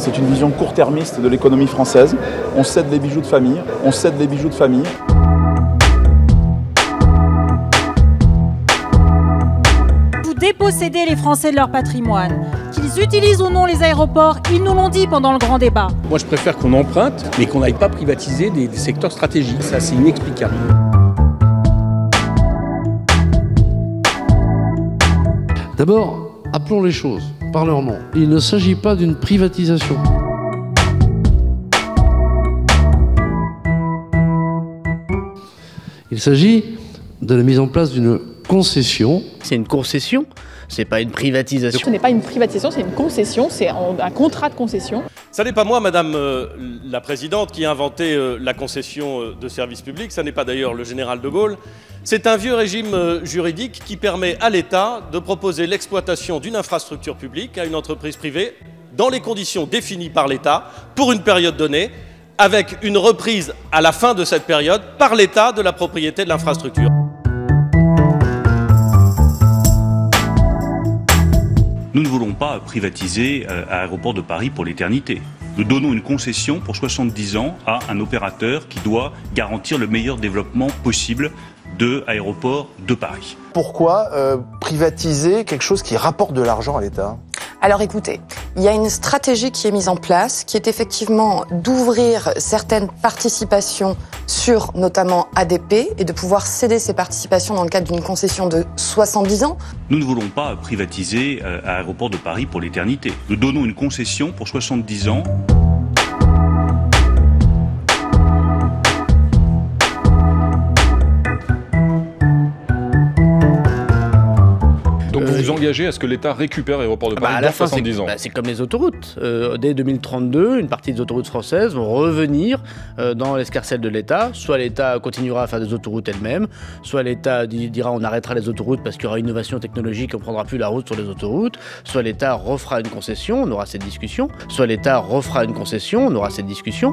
C'est une vision court-termiste de l'économie française. On cède les bijoux de famille, on cède les bijoux de famille. Vous dépossédez les Français de leur patrimoine. Qu'ils utilisent ou non les aéroports, ils nous l'ont dit pendant le grand débat. Moi je préfère qu'on emprunte, mais qu'on n'aille pas privatiser des secteurs stratégiques. Ça c'est inexplicable. D'abord, appelons les choses par leur nom. Il ne s'agit pas d'une privatisation. Il s'agit de la mise en place d'une concession. C'est une concession, c'est pas une privatisation. Ce n'est pas une privatisation, c'est une concession, c'est un contrat de concession. Ça n'est pas moi, Madame la Présidente, qui a inventé la concession de services publics, ça n'est pas d'ailleurs le général de Gaulle. C'est un vieux régime juridique qui permet à l'État de proposer l'exploitation d'une infrastructure publique à une entreprise privée dans les conditions définies par l'État pour une période donnée, avec une reprise à la fin de cette période par l'État de la propriété de l'infrastructure. Nous ne voulons pas privatiser Aéroports de Paris pour l'éternité. Nous donnons une concession pour 70 ans à un opérateur qui doit garantir le meilleur développement possible de Aéroports de Paris. Pourquoi privatiser quelque chose qui rapporte de l'argent à l'État ? Alors écoutez, il y a une stratégie qui est mise en place, qui est effectivement d'ouvrir certaines participations sur notamment ADP et de pouvoir céder ces participations dans le cadre d'une concession de 70 ans. Nous ne voulons pas privatiser Aéroports de Paris pour l'éternité. Nous donnons une concession pour 70 ans. Donc vous vous engagez à ce que l'État récupère Aéroports de Paris dans 70 ans. C'est comme les autoroutes. Dès 2032, une partie des autoroutes françaises vont revenir dans l'escarcelle de l'État. Soit l'État continuera à faire des autoroutes elle-même, soit l'État dira on arrêtera les autoroutes parce qu'il y aura innovation technologique, on ne prendra plus la route sur les autoroutes. Soit l'État refera une concession, on aura cette discussion. Soit l'État refera une concession, on aura cette discussion.